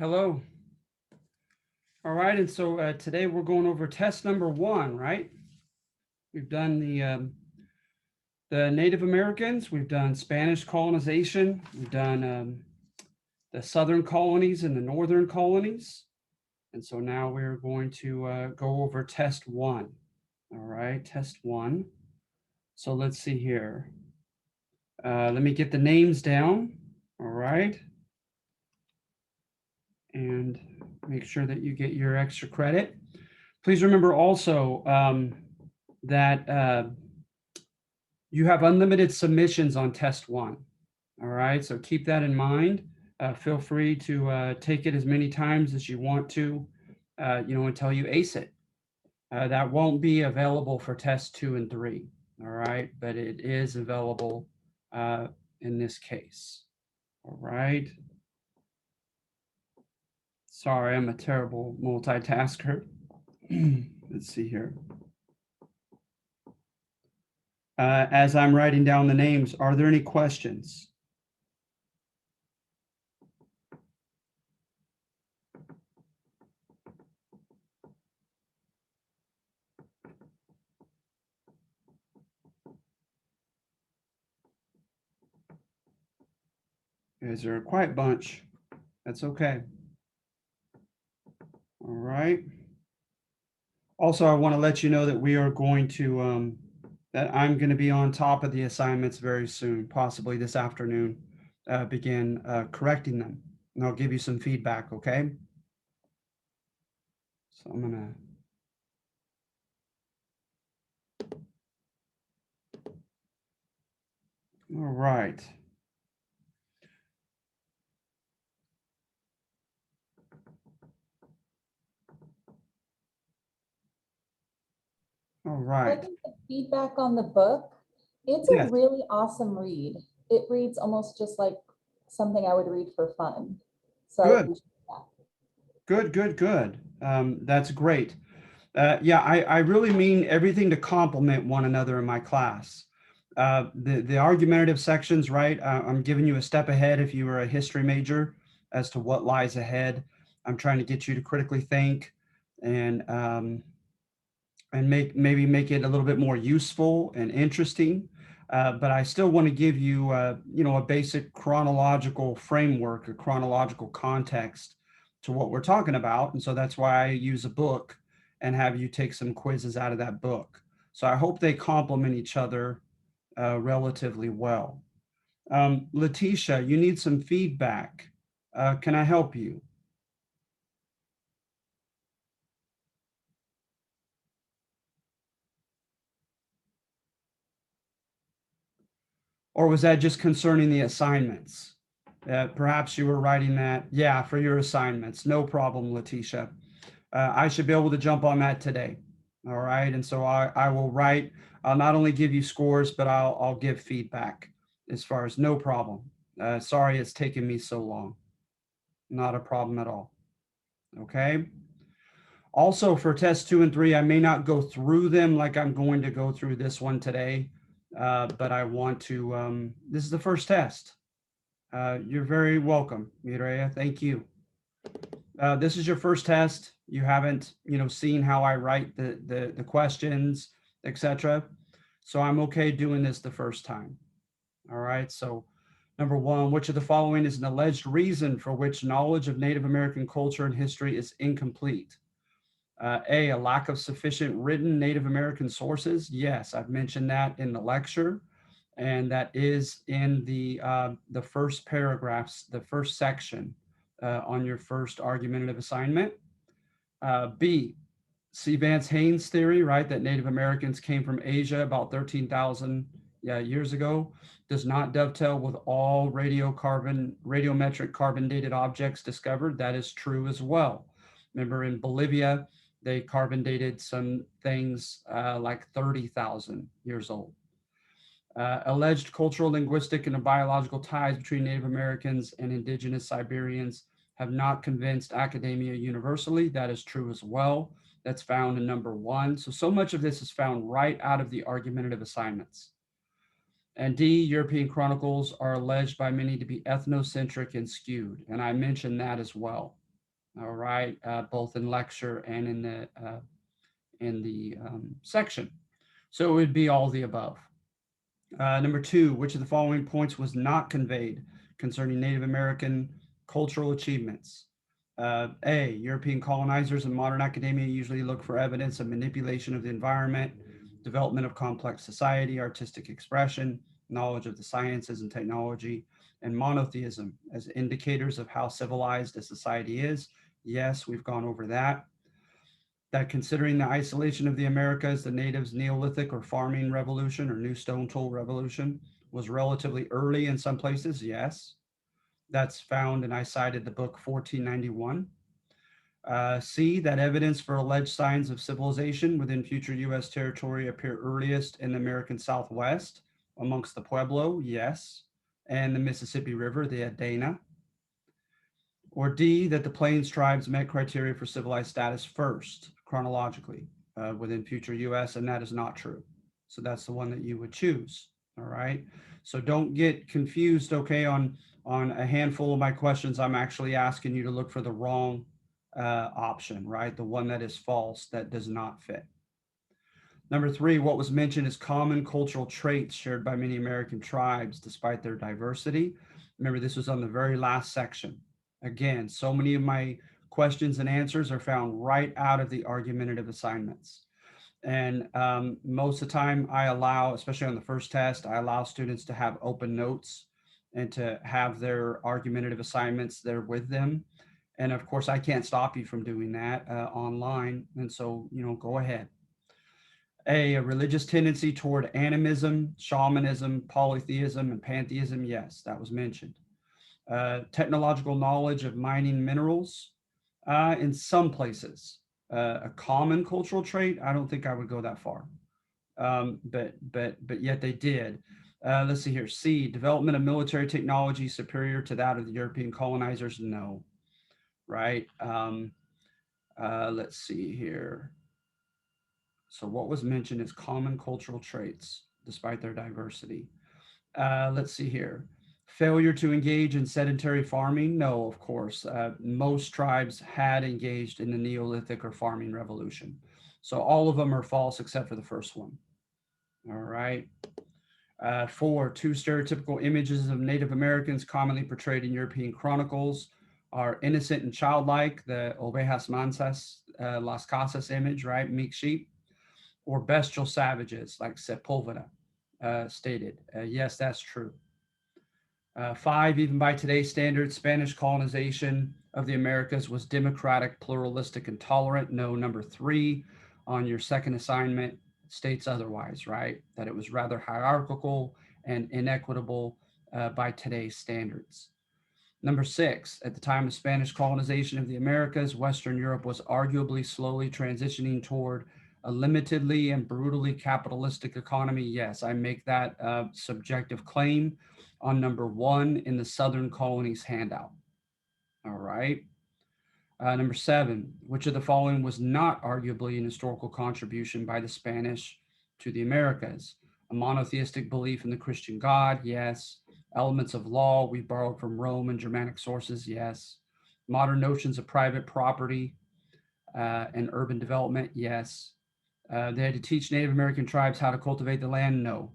Hello. All right, and so today we're going over test number one, right? We've done the Native Americans, we've done Spanish colonization, we've done the southern colonies and the northern colonies, and so now we're going to go over test one. All right, test one. So let's see here. Let me get the names down. All right, and make sure that you get your extra credit. Please remember also that you have unlimited submissions on test one. All right, so keep that in mind. Feel free to take it as many times as you want to, until you ace it. That won't be available for test 2 and 3. All right, but it is available in this case. All right. Sorry, I'm a terrible multitasker. Let's see here. As I'm writing down the names, are there any questions? You guys are a quiet bunch. That's okay. All right. Also, I want to let you know that we are going to, that I'm going to be on top of the assignments very soon, possibly this afternoon, begin correcting them. And I'll give you some feedback, okay? So I'm going to. All right. All right. I think the feedback on the book, it's a Yes. really awesome read. It reads almost just like something I would read for fun. So I Good. appreciate that. Good. That's great. Yeah, I really mean everything to complement one another in my class. The argumentative sections, right? I'm giving you a step ahead if you were a history major as to what lies ahead. I'm trying to get you to critically think and maybe make it a little bit more useful and interesting. But I still want to give you, a basic chronological framework, a chronological context to what we're talking about. And so that's why I use a book and have you take some quizzes out of that book. So I hope they complement each other relatively well. Letitia, you need some feedback. Can I help you? Or was that just concerning the assignments? Perhaps you were writing that, yeah, for your assignments. No problem, Letitia. I should be able to jump on that today. All right. And so I will write, I'll not only give you scores, but I'll give feedback as far as no problem. Sorry it's taken me so long. Not a problem at all. Okay. Also for test 2 and 3, I may not go through them like I'm going to go through this one today, but I want to, this is the first test. You're very welcome, Mireya. Thank you. This is your first test. You haven't, seen how I write the questions, etc. So I'm okay doing this the first time. All right. So number one, which of the following is an alleged reason for which knowledge of Native American culture and history is incomplete? A lack of sufficient written Native American sources. Yes, I've mentioned that in the lecture, and that is in the first paragraphs, the first section on your first argumentative assignment. B, C. Vance Haynes theory, right, that Native Americans came from Asia about 13,000 years ago, does not dovetail with all radiometric carbon dated objects discovered. That is true as well. Remember in Bolivia, they carbon dated some things like 30,000 years old. Alleged cultural, linguistic, and biological ties between Native Americans and indigenous Siberians have not convinced academia universally. That is true as well. That's found in number one. So much of this is found right out of the argumentative assignments. And D, European chronicles are alleged by many to be ethnocentric and skewed. And I mentioned that as well. All right, both in lecture and in the section. So it would be all the above. Number two, which of the following points was not conveyed concerning Native American cultural achievements? A, European colonizers and modern academia usually look for evidence of manipulation of the environment, development of complex society, artistic expression, knowledge of the sciences and technology, and monotheism as indicators of how civilized a society is. Yes, we've gone over that. That considering the isolation of the Americas, the natives' Neolithic or farming revolution or new stone tool revolution was relatively early in some places. Yes, that's found, and I cited the book 1491. C, that evidence for alleged signs of civilization within future U.S. territory appear earliest in the American Southwest amongst the Pueblo. Yes, and the Mississippi River, the Adena. Or D, that the Plains tribes met criteria for civilized status first, chronologically, within future US, and that is not true. So that's the one that you would choose. All right. So don't get confused, okay, on a handful of my questions. I'm actually asking you to look for the wrong option, right? The one that is false, that does not fit. Number three, what was mentioned is common cultural traits shared by many American tribes despite their diversity. Remember, this was on the very last section. Again, so many of my questions and answers are found right out of the argumentative assignments. And most of the time I allow, especially on the first test, I allow students to have open notes and to have their argumentative assignments there with them. And of course, I can't stop you from doing that online. And so, go ahead. A religious tendency toward animism, shamanism, polytheism, and pantheism. Yes, that was mentioned. Technological knowledge of mining minerals in some places. A common cultural trait. I don't think I would go that far, but yet they did. Let's see here. C, development of military technology superior to that of the European colonizers. No, right? Let's see here. So what was mentioned is common cultural traits, despite their diversity. Let's see here. Failure to engage in sedentary farming? No, of course. Most tribes had engaged in the Neolithic or farming revolution. So all of them are false except for the first one. All right. Four, two stereotypical images of Native Americans commonly portrayed in European chronicles are innocent and childlike, the ovejas mansas, las casas image, right? Meek sheep, or bestial savages like Sepulveda stated. Yes, that's true. Five, even by today's standards, Spanish colonization of the Americas was democratic, pluralistic, and tolerant. No, number three on your second assignment states otherwise, right? That it was rather hierarchical and inequitable by today's standards. Number six, at the time of Spanish colonization of the Americas, Western Europe was arguably slowly transitioning toward a limitedly and brutally capitalistic economy. Yes, I make that subjective claim on number one in the Southern Colonies handout. All right. Number seven, which of the following was not arguably an historical contribution by the Spanish to the Americas? A monotheistic belief in the Christian God? Yes. Elements of law we borrowed from Rome and Germanic sources? Yes. Modern notions of private property and urban development? Yes. They had to teach Native American tribes how to cultivate the land? No.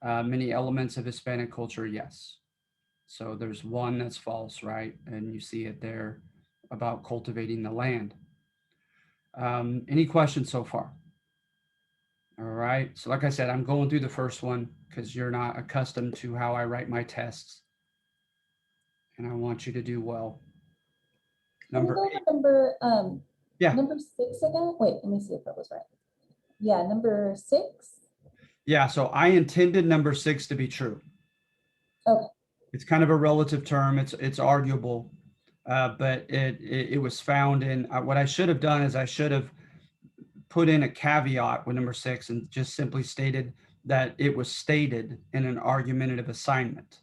Many elements of Hispanic culture? Yes. So there's one that's false, right? And you see it there about cultivating the land. Any questions so far? All right. So like I said, I'm going through the first one because you're not accustomed to how I write my tests. And I want you to do well. Can we Number go eight. over Yeah. number 6 again? Wait, let me see if that was right. Yeah, number 6. Yeah. So I intended number 6 to be true. Okay. It's kind of a relative term. It's arguable, but it was found in what I should have done is I should have put in a caveat with number 6 and just simply stated that it was stated in an argumentative assignment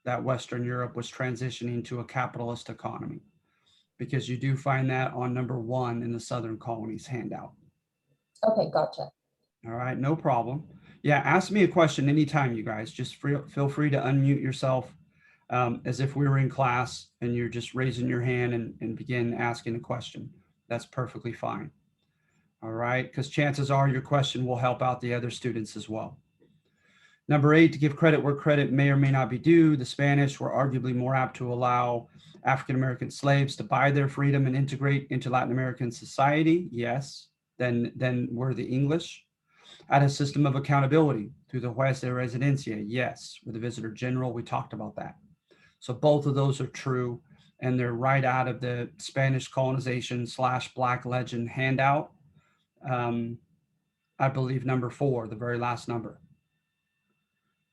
that Western Europe was transitioning to a capitalist economy, because you do find that on number 1 in the Southern Colonies handout. Okay, gotcha. All right, no problem. Yeah, ask me a question anytime, you guys. Just feel free to unmute yourself. as if we were in class and you're just raising your hand and begin asking a question. That's perfectly fine. All right, because chances are your question will help out the other students as well. Number 8, to give credit where credit may or may not be due, the Spanish were arguably more apt to allow African-American slaves to buy their freedom and integrate into Latin American society, yes, than were the English. At a system of accountability through the Juez de Residencia, yes, with the Visitor General, we talked about that. So both of those are true, and they're right out of the Spanish colonization / Black Legend handout. I believe number 4, the very last number.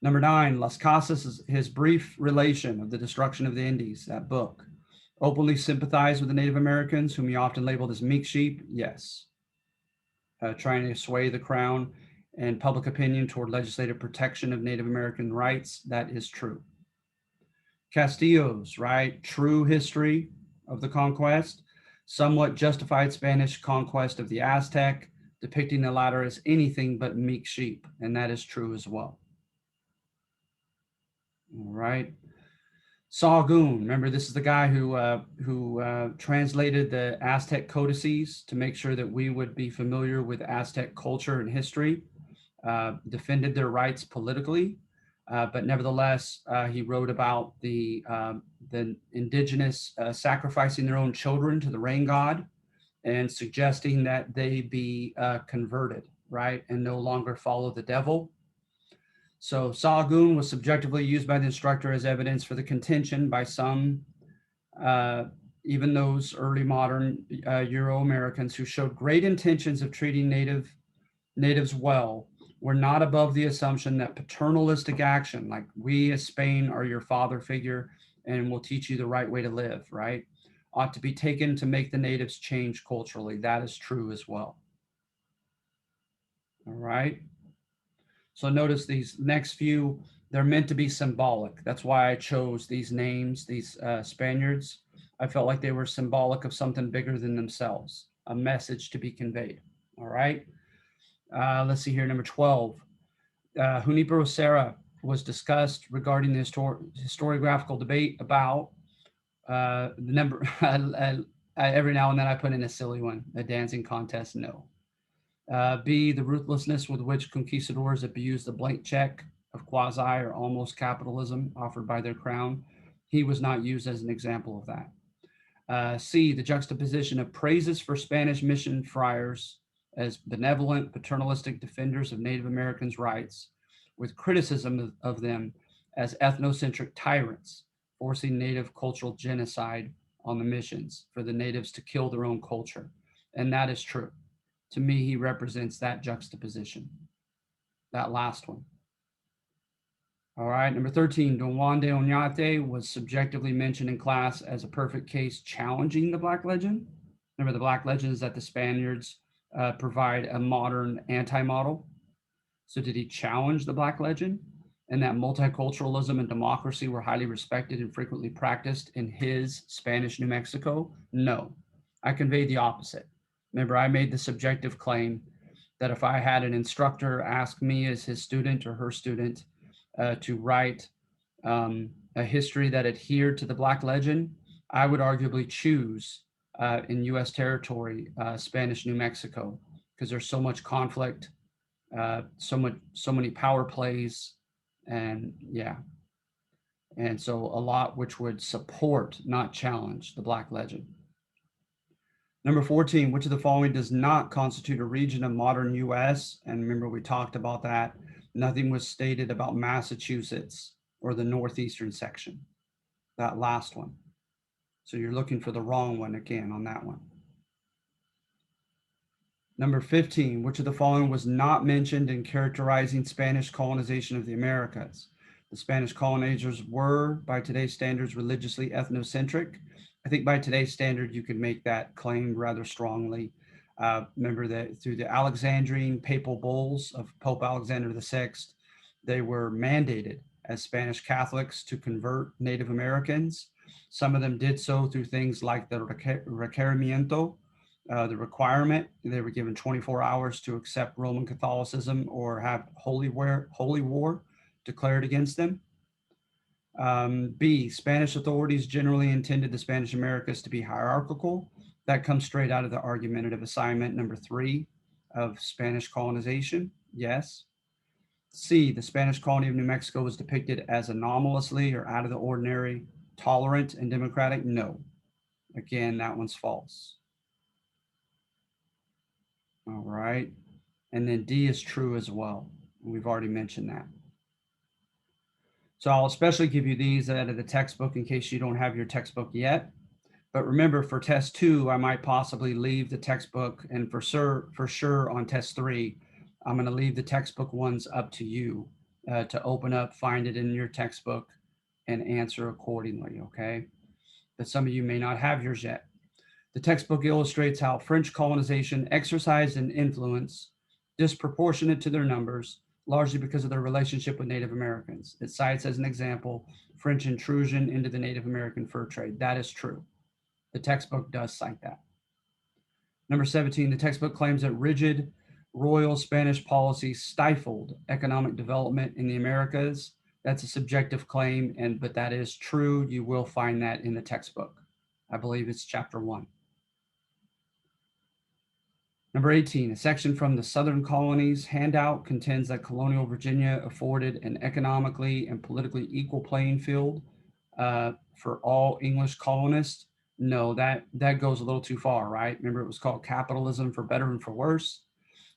Number 9, Las Casas is his brief relation of the destruction of the Indies, that book. Openly sympathized with the Native Americans, whom he often labeled as meek sheep, yes. Trying to sway the crown and public opinion toward legislative protection of Native American rights, that is true. Castillo's, right, true history of the conquest, somewhat justified Spanish conquest of the Aztec, depicting the latter as anything but meek sheep, and that is true as well. All right. Sahagún, remember this is the guy who translated the Aztec codices to make sure that we would be familiar with Aztec culture and history, defended their rights politically, but nevertheless, he wrote about the indigenous sacrificing their own children to the rain god and suggesting that they be converted, right, and no longer follow the devil. So Sahagún was subjectively used by the instructor as evidence for the contention by some, even those early modern Euro-Americans who showed great intentions of treating natives well, were not above the assumption that paternalistic action, like we as Spain are your father figure and will teach you the right way to live, right, ought to be taken to make the natives change culturally. That is true as well. All right. So notice these next few, they're meant to be symbolic. That's why I chose these names, these Spaniards. I felt like they were symbolic of something bigger than themselves, a message to be conveyed. All right. Let's see here, number 12. Junipero Serra was discussed regarding the historiographical debate about the number. Every now and then I put in a silly one, a dancing contest, no. B, the ruthlessness with which conquistadors abused the blank check of quasi or almost capitalism offered by their crown. He was not used as an example of that. C, the juxtaposition of praises for Spanish mission friars as benevolent, paternalistic defenders of Native Americans' rights, with criticism of them as ethnocentric tyrants, forcing Native cultural genocide on the missions for the natives to kill their own culture. And that is true. To me, he represents that juxtaposition, that last one. All right, number 13, Don Juan de Oñate was subjectively mentioned in class as a perfect case challenging the Black Legend. Remember, the Black Legend is that the Spaniards provide a modern anti-model. So did he challenge the Black Legend? And that multiculturalism and democracy were highly respected and frequently practiced in his Spanish New Mexico? No, I conveyed the opposite. Remember, I made the subjective claim that if I had an instructor ask me as his student or her student to write a history that adhered to the Black Legend, I would arguably choose in U.S. territory, Spanish New Mexico, because there's so much conflict, so many power plays, and yeah. And so a lot which would support, not challenge, the Black Legend. Number 14, which of the following does not constitute a region of modern US? And remember, we talked about that. Nothing was stated about Massachusetts or the northeastern section, that last one. So you're looking for the wrong one again on that one. Number 15, which of the following was not mentioned in characterizing Spanish colonization of the Americas? The Spanish colonizers were, by today's standards, religiously ethnocentric. I think by today's standard, you could make that claim rather strongly. Remember that through the Alexandrine papal bulls of Pope Alexander VI, they were mandated as Spanish Catholics to convert Native Americans. Some of them did so through things like the requerimiento, the requirement. They were given 24 hours to accept Roman Catholicism or have holy war declared against them. B, Spanish authorities generally intended the Spanish Americas to be hierarchical. That comes straight out of the argumentative assignment number 3 of Spanish colonization. Yes. C, the Spanish colony of New Mexico was depicted as anomalously or out of the ordinary, tolerant and democratic. No. Again, that one's false. All right. And then D is true as well. We've already mentioned that. So I'll especially give you these out of the textbook in case you don't have your textbook yet. But remember, for test 2, I might possibly leave the textbook, and for sure on test 3, I'm going to leave the textbook ones up to you to open up, find it in your textbook, and answer accordingly, okay? But some of you may not have yours yet. The textbook illustrates how French colonization exercised an influence disproportionate to their numbers, largely because of their relationship with Native Americans. It cites as an example French intrusion into the Native American fur trade. That is true. The textbook does cite that. Number 17, the textbook claims that rigid royal Spanish policy stifled economic development in the Americas. That's a subjective claim, but that is true. You will find that in the textbook. I believe it's chapter 1. Number 18, a section from the Southern Colonies handout contends that colonial Virginia afforded an economically and politically equal playing field for all English colonists. No, that goes a little too far, right? Remember, it was called Capitalism for Better and for Worse,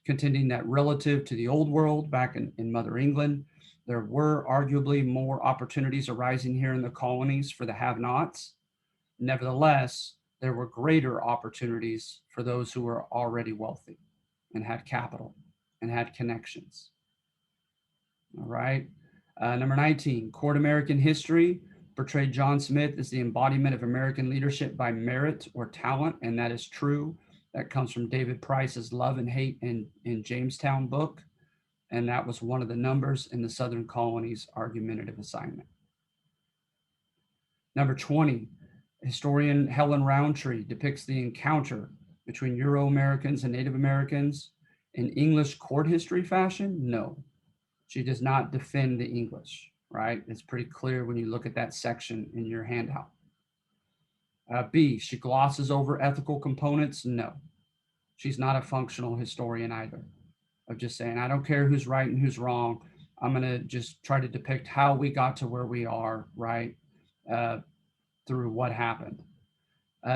contending that relative to the old world back in Mother England, there were arguably more opportunities arising here in the colonies for the have-nots. Nevertheless, there were greater opportunities for those who were already wealthy and had capital and had connections. All right. Number 19, Court American History portrayed John Smith as the embodiment of American leadership by merit or talent, and that is true. That comes from David Price's Love and Hate in Jamestown book, and that was one of the numbers in the Southern Colonies argumentative assignment. Number 20, historian Helen Roundtree depicts the encounter between Euro-Americans and Native Americans in English court history fashion. No, she does not defend the English, right? It's pretty clear when you look at that section in your handout. B, she glosses over ethical components. No, she's not a functional historian either. Of just saying, I don't care who's right and who's wrong. I'm going to just try to depict how we got to where we are, right? Through what happened.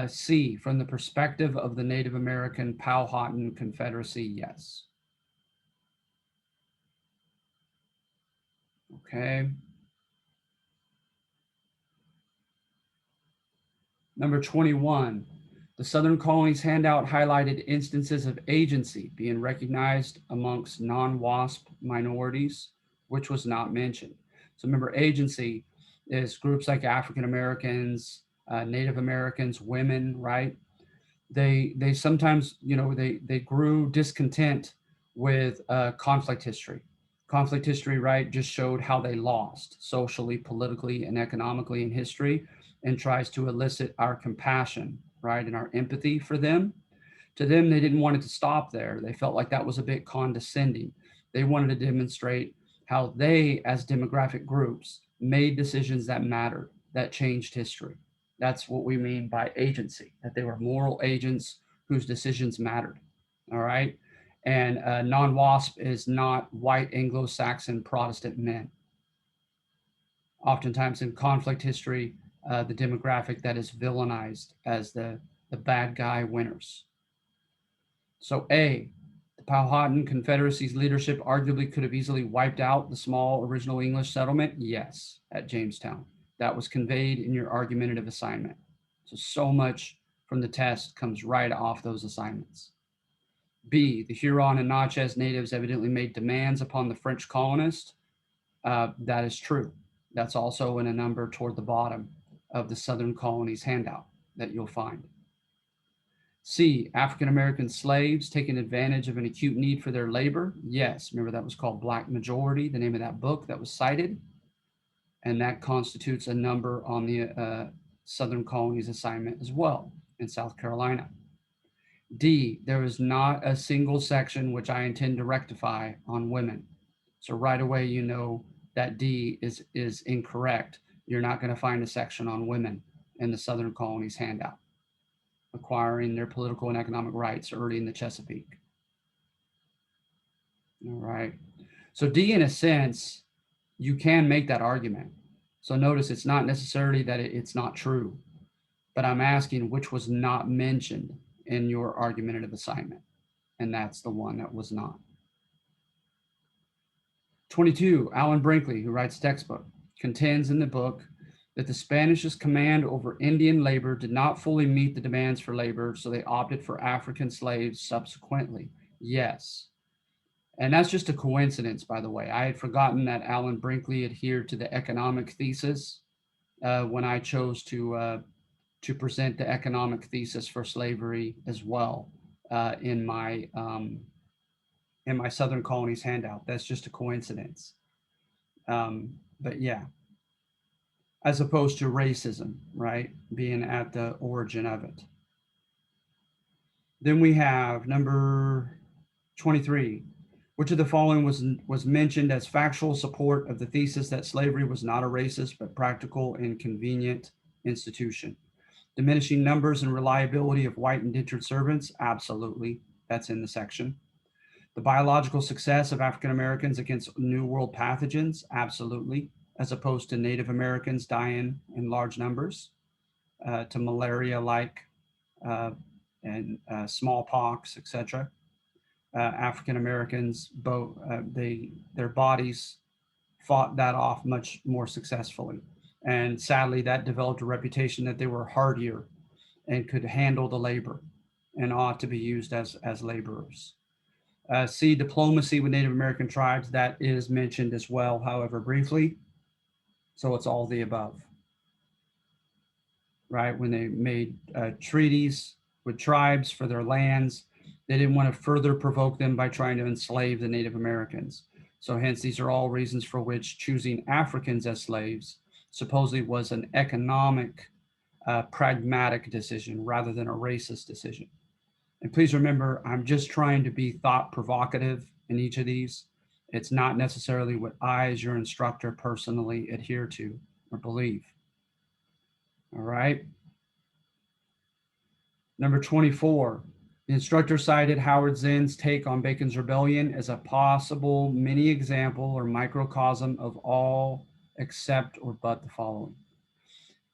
C, from the perspective of the Native American Powhatan Confederacy, yes. Okay. Number 21, the Southern Colonies handout highlighted instances of agency being recognized amongst non-WASP minorities, which was not mentioned. So remember, agency is groups like African Americans, Native Americans, women, right? They sometimes, they grew discontent with conflict history. Conflict history, right, just showed how they lost socially, politically, and economically in history, and tries to elicit our compassion, right, and our empathy for them. To them, they didn't want it to stop there. They felt like that was a bit condescending. They wanted to demonstrate how they, as demographic groups, made decisions that mattered, that changed history. That's what we mean by agency, that they were moral agents whose decisions mattered. All right. And non-WASP is not white Anglo-Saxon Protestant men. Oftentimes in conflict history, the demographic that is villainized as the bad guy winners. So A, the Powhatan Confederacy's leadership arguably could have easily wiped out the small original English settlement. Yes, at Jamestown. That was conveyed in your argumentative assignment. So much from the test comes right off those assignments. B, the Huron and Natchez natives evidently made demands upon the French colonists. That is true. That's also in a number toward the bottom of the Southern Colonies handout that you'll find. C, African American slaves taking advantage of an acute need for their labor. Yes, remember that was called Black Majority, the name of that book that was cited. And that constitutes a number on the Southern Colonies assignment as well in South Carolina. D, there is not a single section which I intend to rectify on women. So right away, you know that D is incorrect You're not going to find a section on women in the Southern colonies handout, acquiring their political and economic rights early in the Chesapeake. All right. So D, in a sense, you can make that argument. So notice it's not necessarily that it's not true, but I'm asking which was not mentioned in your argumentative assignment. And that's the one that was not. 22, Alan Brinkley, who writes textbook, contends in the book that the Spanish's command over Indian labor did not fully meet the demands for labor, so they opted for African slaves subsequently. Yes. And that's just a coincidence, by the way. I had forgotten that Alan Brinkley adhered to the economic thesis when I chose to present the economic thesis for slavery as well in my Southern Colonies handout. That's just a coincidence. But yeah, as opposed to racism, right, being at the origin of it. Then we have number 23. Which of the following was mentioned as factual support of the thesis that slavery was not a racist but practical and convenient institution? Diminishing numbers and reliability of white indentured servants? Absolutely. That's in the section. The biological success of African Americans against New World pathogens? Absolutely. As opposed to Native Americans dying in large numbers to malaria-like and smallpox, etc. African Americans, their bodies fought that off much more successfully. And sadly, that developed a reputation that they were hardier and could handle the labor and ought to be used as laborers. C, diplomacy with Native American tribes, that is mentioned as well, however briefly. So it's all the above, right? When they made treaties with tribes for their lands, they didn't want to further provoke them by trying to enslave the Native Americans. So hence, these are all reasons for which choosing Africans as slaves supposedly was an economic, pragmatic decision rather than a racist decision. And please remember, I'm just trying to be thought provocative in each of these. It's not necessarily what I, as your instructor, personally adhere to or believe. All right. Number 24. The instructor cited Howard Zinn's take on Bacon's Rebellion as a possible mini example or microcosm of all except or but the following.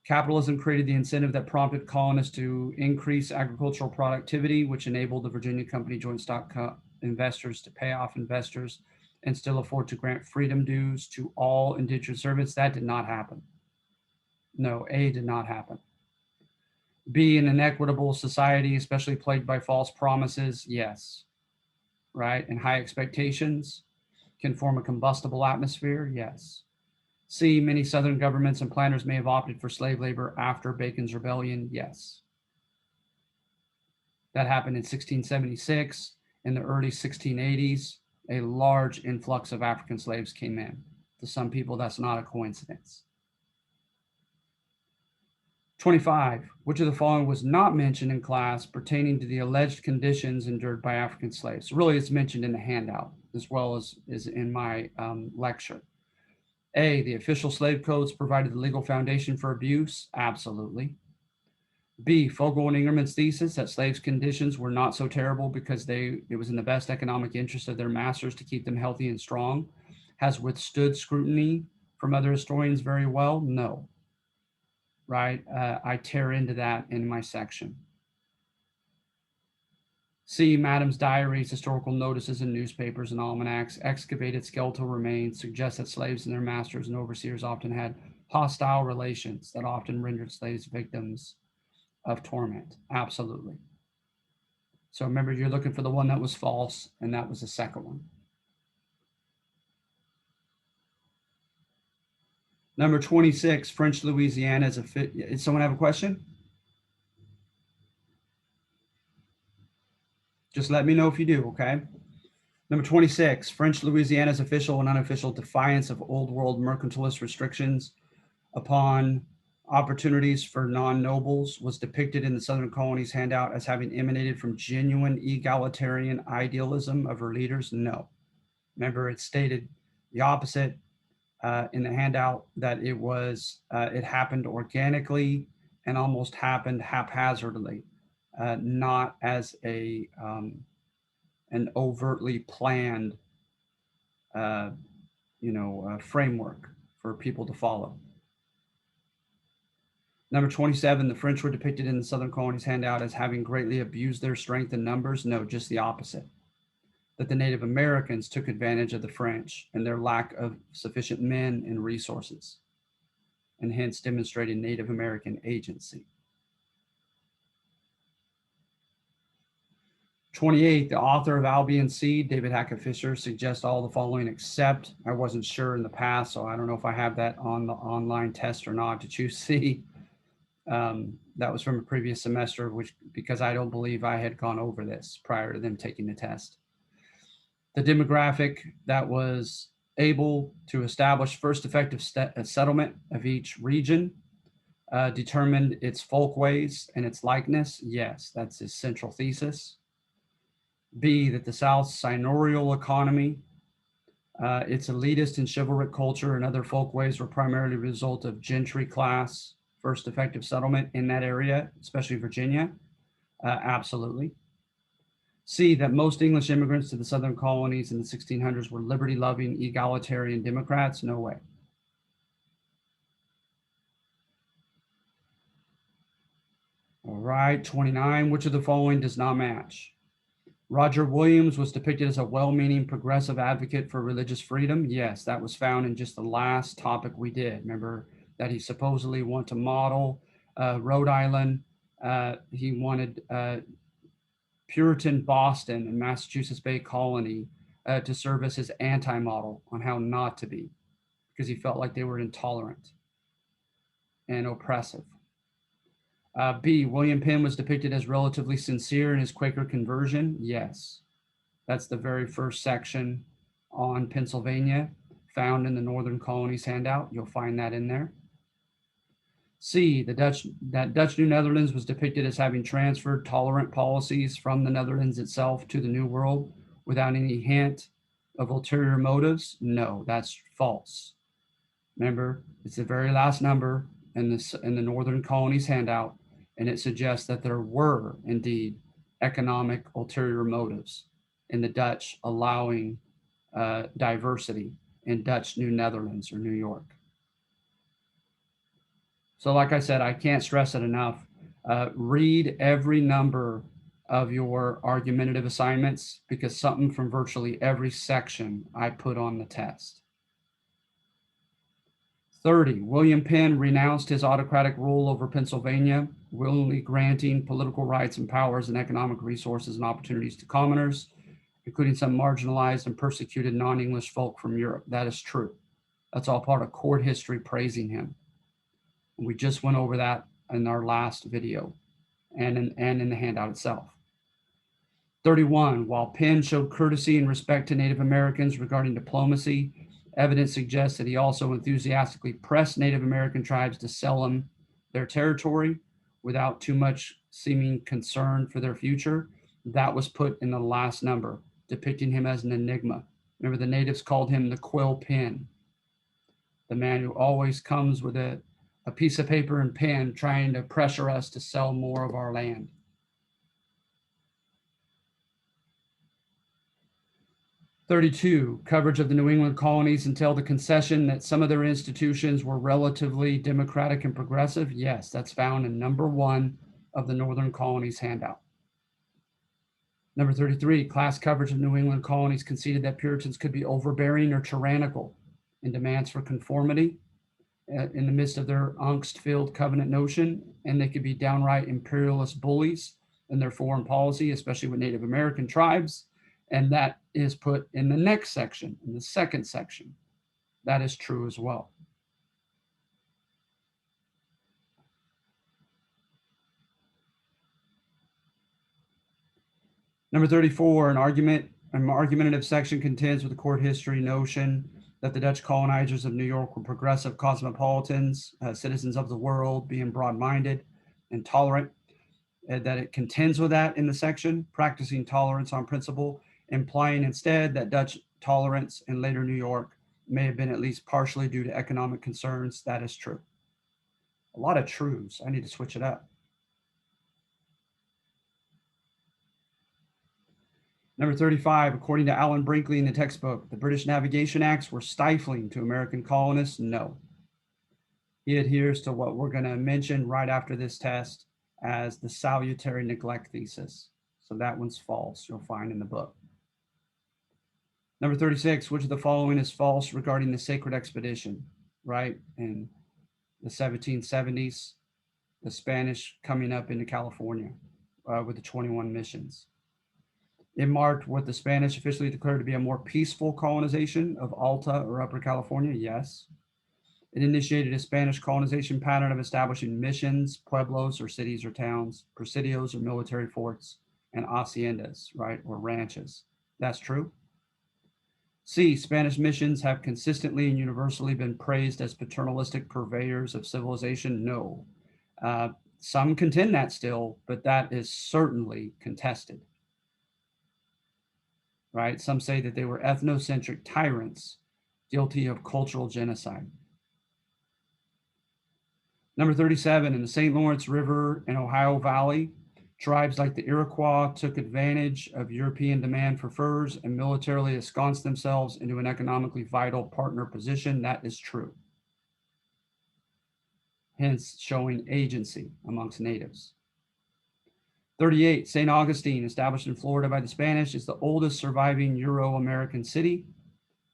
Capitalism created the incentive that prompted colonists to increase agricultural productivity, which enabled the Virginia Company joint stock investors to pay off investors and still afford to grant freedom dues to all indentured servants. That did not happen. No, A, did not happen. B, an inequitable society, especially plagued by false promises? Yes. Right? And high expectations can form a combustible atmosphere? Yes. C, many Southern governments and planters may have opted for slave labor after Bacon's Rebellion? Yes. That happened in 1676. In the early 1680s, a large influx of African slaves came in. To some people, that's not a coincidence. 25, which of the following was not mentioned in class pertaining to the alleged conditions endured by African slaves? So really, it's mentioned in the handout as well as is in my lecture. A, the official slave codes provided the legal foundation for abuse? Absolutely. B, Fogel and Ingerman's thesis that slaves' conditions were not so terrible because it was in the best economic interest of their masters to keep them healthy and strong, has withstood scrutiny from other historians very well? No. Right? I tear into that in my section. C, Madam's diaries, historical notices in newspapers and almanacs, excavated skeletal remains suggest that slaves and their masters and overseers often had hostile relations that often rendered slaves victims of torment. Absolutely. So remember, you're looking for the one that was false, and that was the second one. Number 26, French Louisiana is a fit. Does someone have a question? Just let me know if you do, okay? Number 26, French Louisiana's official and unofficial defiance of old world mercantilist restrictions upon opportunities for non-nobles was depicted in the Southern Colonies handout as having emanated from genuine egalitarian idealism of her leaders? No. Remember, it stated the opposite. in the handout that it happened organically and almost happened haphazardly, not as an overtly planned, framework for people to follow. Number 27, the French were depicted in the Southern Colonies handout as having greatly abused their strength in numbers. No, just the opposite. That the Native Americans took advantage of the French and their lack of sufficient men and resources, and hence demonstrated Native American agency. 28, the author of Albion Seed, David Hackett Fisher, suggests all the following except, I wasn't sure in the past, so I don't know if I have that on the online test or not to choose C. That was from a previous semester, because I don't believe I had gone over this prior to them taking the test. The demographic that was able to establish first effective settlement of each region, determined its folkways and its likeness. Yes, that's his central thesis. B, that the South's seigneurial economy, its elitist and chivalric culture and other folkways were primarily a result of gentry class first effective settlement in that area, especially Virginia. Absolutely. C, that most English immigrants to the Southern colonies in the 1600s were liberty-loving, egalitarian Democrats. No way. All right, 29, which of the following does not match? Roger Williams was depicted as a well-meaning progressive advocate for religious freedom. Yes, that was found in just the last topic we did. Remember that he supposedly wanted to model Rhode Island. He wanted Puritan Boston and Massachusetts Bay Colony to serve as his anti-model on how not to be, because he felt like they were intolerant and oppressive. B, William Penn was depicted as relatively sincere in his Quaker conversion. Yes, that's the very first section on Pennsylvania found in the Northern Colonies handout. You'll find that in there. C, that Dutch New Netherlands was depicted as having transferred tolerant policies from the Netherlands itself to the New World without any hint of ulterior motives. No, that's false. Remember, it's the very last number in the Northern Colonies handout, and it suggests that there were indeed economic ulterior motives in the Dutch allowing diversity in Dutch New Netherlands or New York. So like I said, I can't stress it enough. Read every number of your argumentative assignments, because something from virtually every section I put on the test. 30, William Penn renounced his autocratic rule over Pennsylvania, willingly granting political rights and powers and economic resources and opportunities to commoners, including some marginalized and persecuted non-English folk from Europe. That is true. That's all part of court history praising him. And we just went over that in our last video and in the handout itself. 31, while Penn showed courtesy and respect to Native Americans regarding diplomacy, evidence suggests that he also enthusiastically pressed Native American tribes to sell him their territory without too much seeming concern for their future. That was put in the last number, depicting him as an enigma. Remember, the natives called him the Quill Pen, the man who always comes with a piece of paper and pen trying to pressure us to sell more of our land. 32, coverage of the New England colonies entailed the concession that some of their institutions were relatively democratic and progressive. Yes, that's found in number 1 of the Northern Colonies handout. Number 33, class coverage of New England colonies conceded that Puritans could be overbearing or tyrannical in demands for conformity in the midst of their angst-filled covenant notion, and they could be downright imperialist bullies in their foreign policy, especially with Native American tribes. And that is put in the next section, in the second section. That is true as well. Number 34, an argumentative section contends with the court history notion that the Dutch colonizers of New York were progressive cosmopolitans, citizens of the world, being broad-minded and tolerant, that it contends with that in the section, practicing tolerance on principle, implying instead that Dutch tolerance in later New York may have been at least partially due to economic concerns. That is true. A lot of truths. I need to switch it up. Number 35, according to Alan Brinkley in the textbook, the British Navigation Acts were stifling to American colonists. No. He adheres to what we're going to mention right after this test as the salutary neglect thesis. So that one's false, you'll find in the book. Number 36, which of the following is false regarding the Sacred Expedition, right? In the 1770s, the Spanish coming up into California with the 21 missions. It marked what the Spanish officially declared to be a more peaceful colonization of Alta or Upper California, yes. It initiated a Spanish colonization pattern of establishing missions, pueblos or cities or towns, presidios or military forts, and haciendas, right, or ranches. That's true. C, Spanish missions have consistently and universally been praised as paternalistic purveyors of civilization. No. Some contend that still, but that is certainly contested. Right? Some say that they were ethnocentric tyrants guilty of cultural genocide. Number 37, in the St. Lawrence River and Ohio Valley, tribes like the Iroquois took advantage of European demand for furs and militarily ensconced themselves into an economically vital partner position. That is true. Hence, showing agency amongst natives. 38, St. Augustine, established in Florida by the Spanish, is the oldest surviving Euro-American city,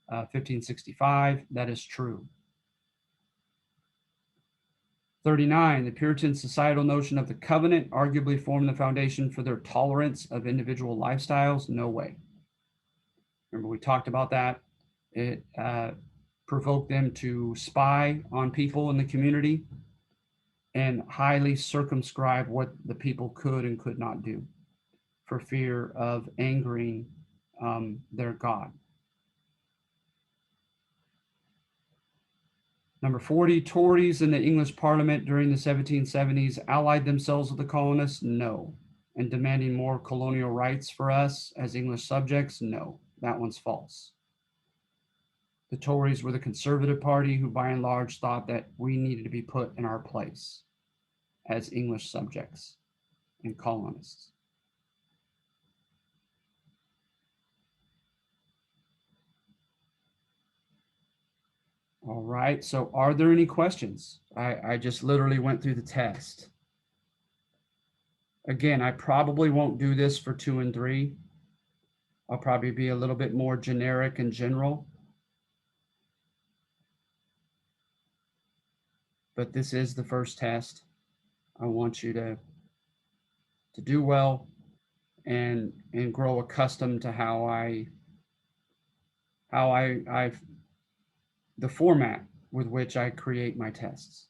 1565. That is true. 39, the Puritan societal notion of the covenant arguably formed the foundation for their tolerance of individual lifestyles. No way. Remember, we talked about that. It provoked them to spy on people in the community and highly circumscribe what the people could and could not do for fear of angering their God. Number 40, Tories in the English Parliament during the 1770s allied themselves with the colonists? No. And demanding more colonial rights for us as English subjects? No, that one's false. The Tories were the conservative party who by and large thought that we needed to be put in our place as English subjects and colonists. All right, so are there any questions? I just literally went through the test. Again, I probably won't do this for 2 and 3. I'll probably be a little bit more generic and general. But this is the first test. I want you to do well and grow accustomed to how the format with which I create my tests.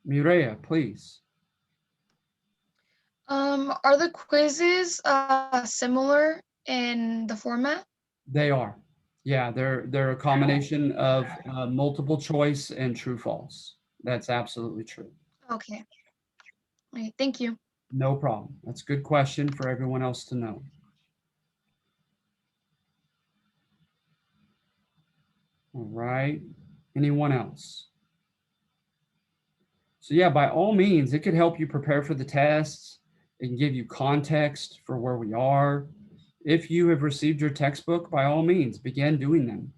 Mireya, please. Are the quizzes similar in the format? They are. Yeah, they're a combination of multiple choice and true false. That's absolutely true. Okay. All right, thank you. No problem. That's a good question for everyone else to know. All right. Anyone else? So yeah, by all means, it could help you prepare for the tests. It can give you context for where we are. If you have received your textbook, by all means, begin doing them.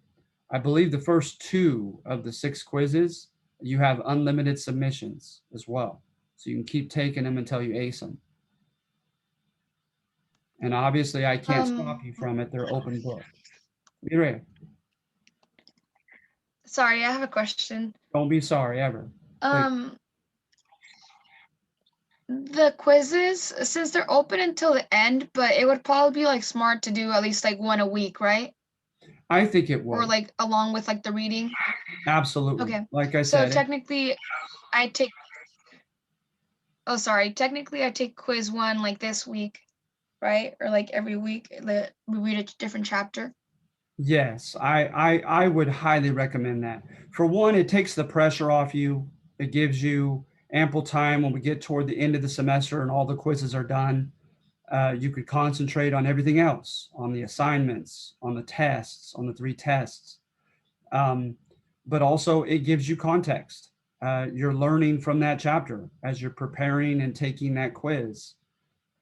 I believe the first 2 of the 6 quizzes, you have unlimited submissions as well. So you can keep taking them until you ace them. And obviously I can't stop you from it. They're open book. Mireya. Sorry, I have a question. Don't be sorry ever. The quizzes, since they're open until the end, but it would probably be like smart to do at least like 1 a week, right? I think it would. Or like along with like the reading. Absolutely. Okay. Like I So said. technically I take quiz 1 like this week, right? Or like every week that we read a different chapter. Yes, I would highly recommend that. For one, it takes the pressure off you. It gives you ample time when we get toward the end of the semester and all the quizzes are done. You could concentrate on everything else, on the assignments, on the tests, on the 3 tests. But also it gives you context. You're learning from that chapter as you're preparing and taking that quiz.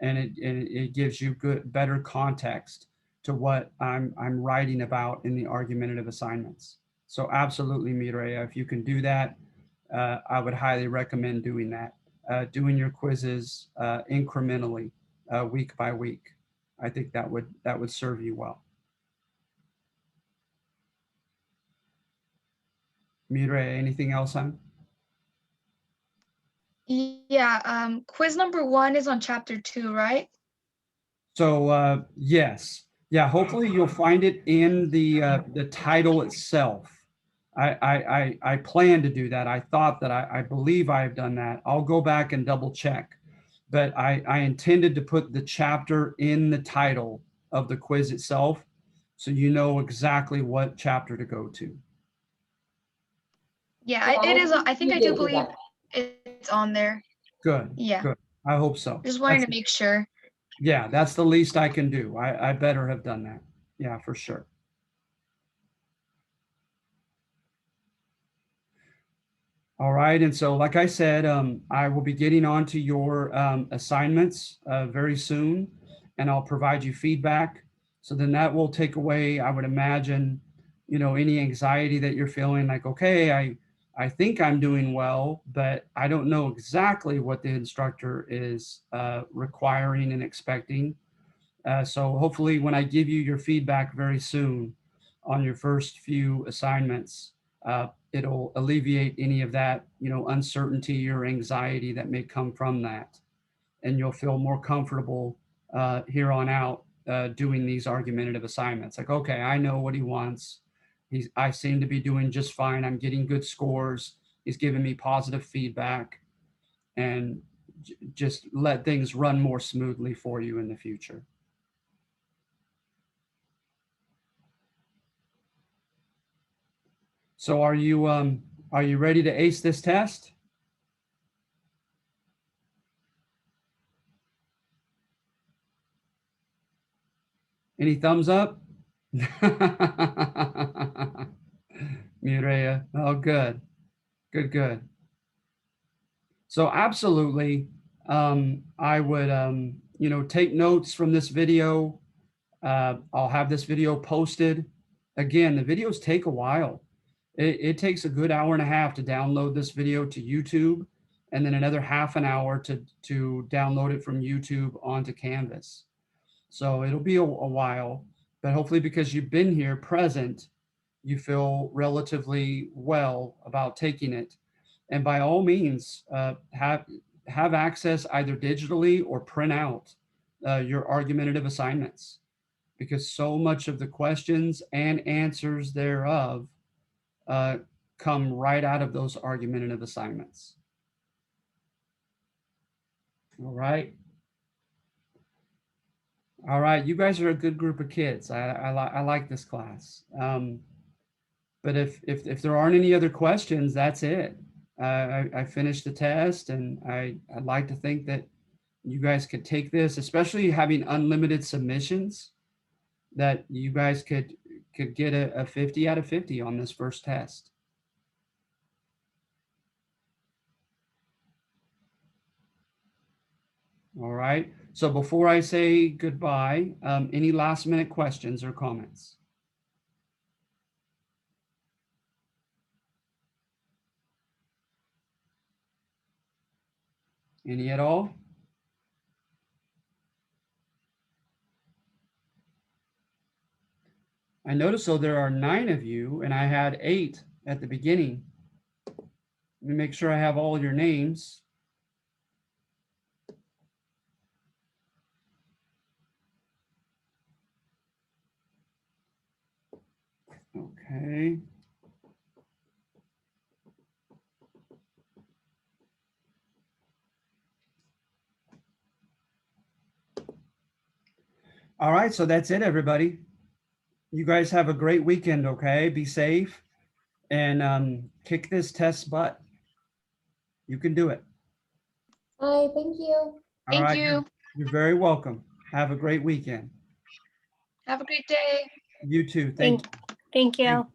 And it gives you better context to what I'm writing about in the argumentative assignments. So absolutely, Mireya, if you can do that, I would highly recommend doing that. Doing your quizzes incrementally, week by week. I think that would serve you well. Mireya, anything else on? Yeah, quiz number 1 is on chapter 2, right? So yes, yeah. Hopefully you'll find it in the title itself. I plan to do that. I thought that I believe I have done that. I'll go back and double check, but I intended to put the chapter in the title of the quiz itself, so you know exactly what chapter to go to. Yeah, Yeah, it is. I think you I do did do believe that. it's on there. Good. Yeah. Good. I hope so. Just wanted That's- to make sure. Yeah, that's the least I can do. I better have done that. Yeah, for sure. All right, and so like I said, I will be getting on to your assignments very soon, and I'll provide you feedback. So then that will take away, I would imagine, any anxiety that you're feeling like, okay, I think I'm doing well, but I don't know exactly what the instructor is requiring and expecting. So hopefully when I give you your feedback very soon on your first few assignments, it'll alleviate any of that, uncertainty or anxiety that may come from that. And you'll feel more comfortable here on out doing these argumentative assignments. Like, okay, I know what he wants. I seem to be doing just fine. I'm getting good scores. He's giving me positive feedback, and just let things run more smoothly for you in the future. So are you ready to ace this test? Any thumbs up? Mireya. Oh, good. Good, good. So absolutely, I would, take notes from this video. I'll have this video posted. Again, the videos take a while. It takes a good hour and a half to download this video to YouTube, and then another half an hour to download it from YouTube onto Canvas. So it'll be a while, but hopefully because you've been here present, you feel relatively well about taking it. And by all means, have access either digitally or print out your argumentative assignments, because so much of the questions and answers thereof come right out of those argumentative assignments. All right. All right, you guys are a good group of kids. I like this class. But if there aren't any other questions, that's it. I finished the test, and I'd like to think that you guys could take this, especially having unlimited submissions, that you guys could get a 50 out of 50 on this first test. All right. So before I say goodbye, any last minute questions or comments? Any at all? I noticed, so there are 9 of you, and I had 8 at the beginning. Let me make sure I have all your names. Okay. All right, so that's it, everybody. You guys have a great weekend, okay? Be safe, and kick this test butt. You can do it. Bye, thank you. All Thank right, you. you're very welcome. Have a great weekend. Have a great day. You too. Thank you.